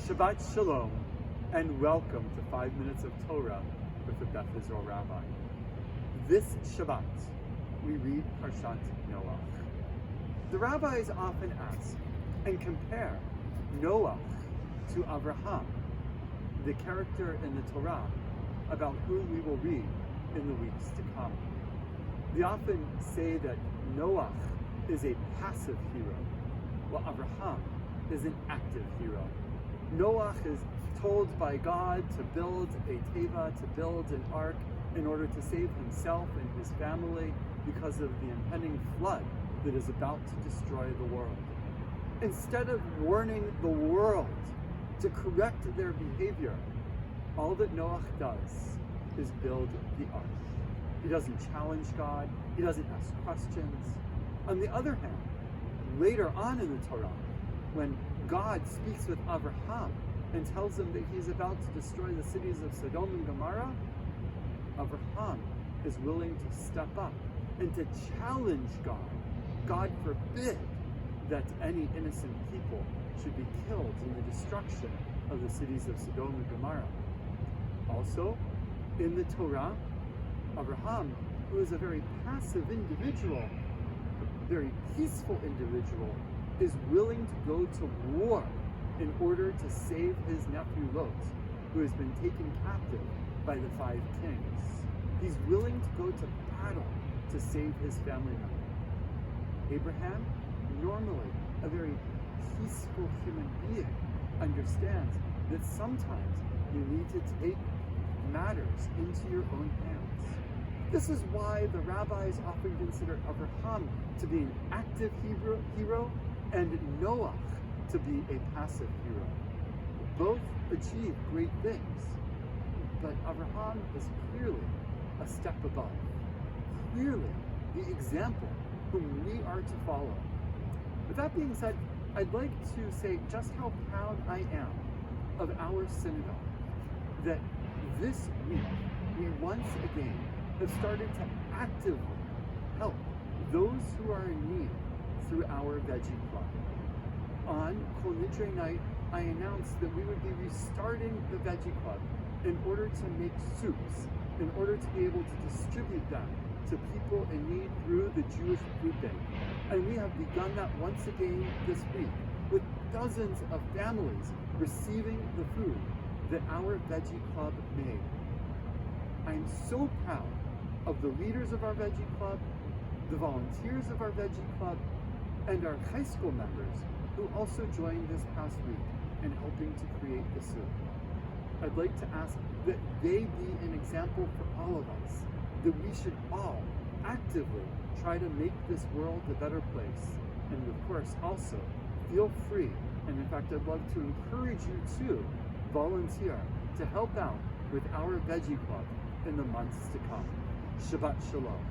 Shabbat Shalom, and welcome to 5 Minutes of Torah with the Beth Israel Rabbi. This Shabbat, we read Parshat Noach. The rabbis often ask and compare Noach to Avraham, the character in the Torah about whom we will read in the weeks to come. They often say that Noach is a passive hero, while Avraham is an active hero. Noach is told by God to build a teva, to build an ark in order to save himself and his family because of the impending flood that is about to destroy the world. Instead of warning the world to correct their behavior, all that Noach does is build the ark. He doesn't challenge God, he doesn't ask questions. On the other hand, later on in the Torah, when God speaks with Avraham and tells him that he's about to destroy the cities of Sodom and Gomorrah, Avraham is willing to step up and to challenge God. God forbid that any innocent people should be killed in the destruction of the cities of Sodom and Gomorrah. Also, in the Torah, Avraham, who is a very passive individual, a very peaceful individual, is willing to go to war in order to save his nephew Lot, who has been taken captive by the 5 kings. He's willing to go to battle to save his family member. Abraham, normally a very peaceful human being, understands that sometimes you need to take matters into your own hands. This is why the rabbis often consider Avraham to be an active hero and Noach to be a passive hero. Both achieve great things, but Avraham is clearly a step above, clearly the example whom we are to follow. With that being said, I'd like to say just how proud I am of our synagogue, that this week we once again have started to actively help those who are in need through our Veggie Club. On Kol Nidre night, I announced that we would be restarting the Veggie Club in order to make soups, in order to be able to distribute them to people in need through the Jewish Food Bank. And we have begun that once again this week, with dozens of families receiving the food that our Veggie Club made. I am so proud of the leaders of our Veggie Club, the volunteers of our Veggie Club, and our high school members who also joined this past week in helping to create the soup. I'd like to ask that they be an example for all of us, that we should all actively try to make this world a better place. And of course, also, feel free, and in fact, I'd love to encourage you to volunteer to help out with our Veggie Club in the months to come. Shabbat Shalom.